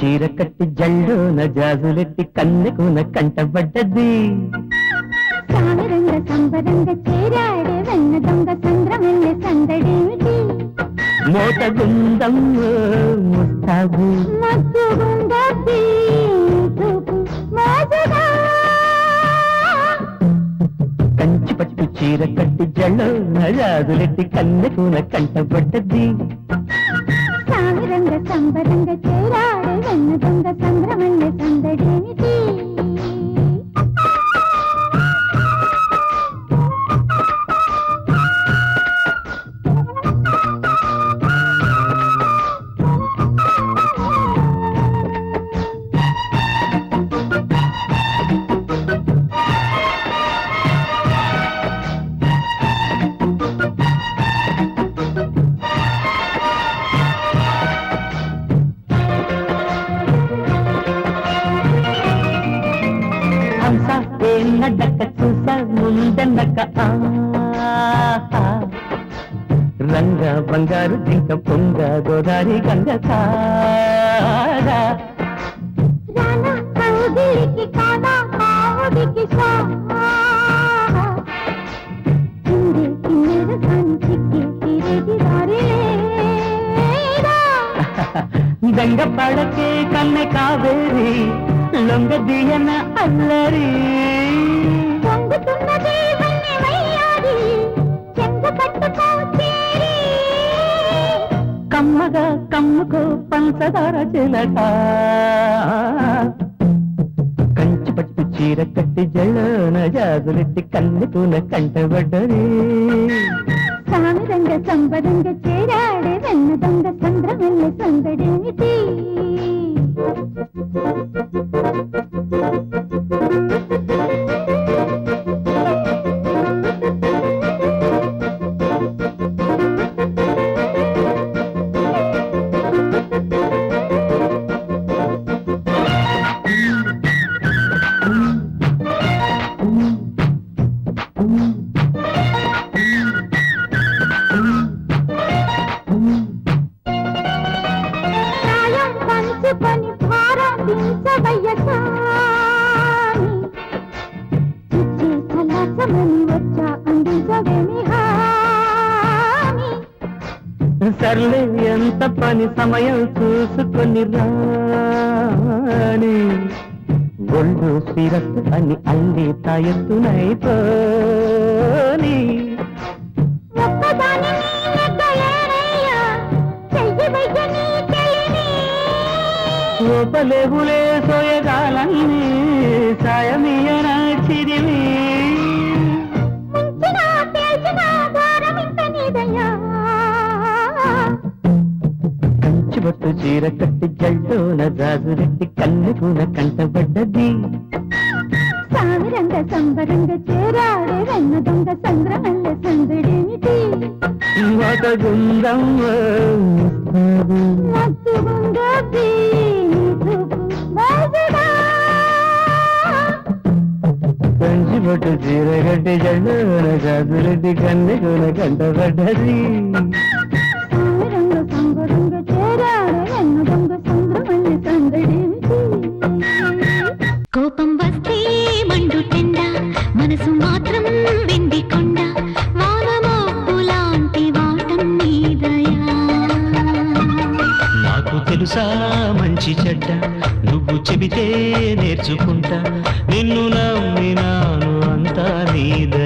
చీర కట్టి జల్లోన జాజులెట్టి కన్నెకున కంటబడ్డది సామరంగ సంబరంగ చేరాడే వెన్న దొంగ సంద్రమల్లె సందడేమిటి మోట గుందం ముస్తాబు మత్తుగుందీ చూపు మోజుగా కంచి పట్టు చీర కట్టి జల్లోన జాజులెట్టి కన్నెకున కంటబడ్డది సామరంగ సంబరంగ చేరాడే వెన్న దొంగ సంద్రమల్లె సందడేమిటి నడక చూసా ముందనక రంగ బంగారు జింక పొంగ గోదారి గంగ కారా దంగ పడకే కన్నె కావేరి లొంగ దియన అల్లరి కమ్మగా కమ్ముకో పంచదార చిలక కంచి పట్టు చీర కట్టి జల్లోన జాజులెట్టి కన్నెకున కంటబడ్డది సామరంగ సంబరంగ చేరాడే వెన్న దొంగ సంద్రమల్లె సందడేమిటి పంచుకొని భారతించవయ్య సామి చిచ్చి చలాచమని వచ్చా అందించవేమి హాని సర్లే ఎంత పని సమయం చూసుకొని రాని ఒళ్ళు శిరస్సు అని అల్లి తాయెత్తునైపోని ఒక్కదాని లోపలేవులే సోయగాలన్నీ సాయమీయన చిరివి కంచి బొట్టు చీర కట్టి జల్లోన జాజులెట్టి కన్నెకున కంటబడ్డది సామరంగ సంబరంగ చేరాడే వెన్న దొంగ సంద్రమల్లె సందడేమిటి మోట గుందం మత్తుగుందీ కంచి బొట్టు చీర కట్టి జల్లోన జాజులెట్టి కన్నెకున కంటబడ్డది సామరంగ సంబరంగ చేరాడే వెన్న దొంగ సంద్రమల్లె సందడేమిటి కోపం వస్తే మండుటెండ మనసు మాత్రం వెండి కొండ వానమోపులాంటి వాటం నీదయా నాకు తెలుసా మంచి చెడ్డ నువ్వు చెబితే నేర్చుకుంటా నిన్ను నమ్మినాను అంతా నీదయా